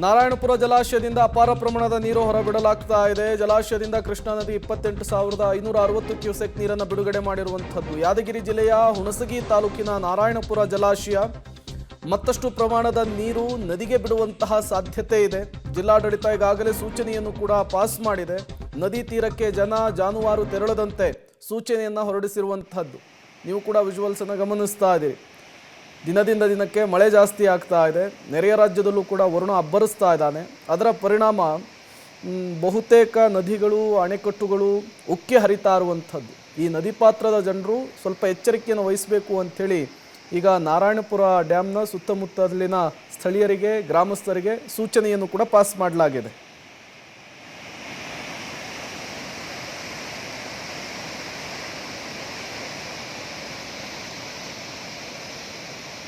ನಾರಾಯಣಪುರ ಜಲಾಶಯದಿಂದ ಅಪಾರ ಪ್ರಮಾಣದ ನೀರು ಹೊರಬಿಡಲಾಗ್ತಾ ಇದೆ. ಜಲಾಶಯದಿಂದ ಕೃಷ್ಣಾ ನದಿ 28,560 ಕ್ಯೂಸೆಕ್ ನೀರನ್ನು ಬಿಡುಗಡೆ ಮಾಡಿರುವಂಥದ್ದು. ಯಾದಗಿರಿ ಜಿಲ್ಲೆಯ ಹುಣಸಗಿ ತಾಲೂಕಿನ ನಾರಾಯಣಪುರ ಜಲಾಶಯ ಮತ್ತಷ್ಟು ಪ್ರಮಾಣದ ನೀರು ನದಿಗೆ ಬಿಡುವಂತಹ ಸಾಧ್ಯತೆ ಇದೆ. ಜಿಲ್ಲಾಡಳಿತ ಈಗಾಗಲೇ ಸೂಚನೆಯನ್ನು ಕೂಡ ಪಾಸ್ ಮಾಡಿದೆ. ನದಿ ತೀರಕ್ಕೆ ಜನ ಜಾನುವಾರು ತೆರಳದಂತೆ ಸೂಚನೆಯನ್ನು ಹೊರಡಿಸಿರುವಂಥದ್ದು. ನೀವು ಕೂಡ ವಿಜುವಲ್ಸ್ ಅನ್ನು ಗಮನಿಸ್ತಾ ಇದ್ದೀರಿ. ದಿನದಿಂದ ದಿನಕ್ಕೆ ಮಳೆ ಜಾಸ್ತಿ ಆಗ್ತಾ ಇದೆ. ನೆರೆಯ ರಾಜ್ಯದಲ್ಲೂ ಕೂಡ ವರುಣ ಅಬ್ಬರಿಸ್ತಾ ಇದ್ದಾನೆ. ಅದರ ಪರಿಣಾಮ ಬಹುತೇಕ ನದಿಗಳು, ಅಣೆಕಟ್ಟುಗಳು ಉಕ್ಕಿ ಹರಿತಾ ಇರುವಂಥದ್ದು. ಈ ನದಿ ಪಾತ್ರದ ಜನರು ಸ್ವಲ್ಪ ಎಚ್ಚರಿಕೆಯನ್ನು ವಹಿಸಬೇಕು ಅಂಥೇಳಿ ಈಗ ನಾರಾಯಣಪುರ ಡ್ಯಾಮ್ನ ಸುತ್ತಮುತ್ತಲಿನ ಸ್ಥಳೀಯರಿಗೆ, ಗ್ರಾಮಸ್ಥರಿಗೆ ಸೂಚನೆಯನ್ನು ಕೂಡ ಪಾಸ್ ಮಾಡಲಾಗಿದೆ.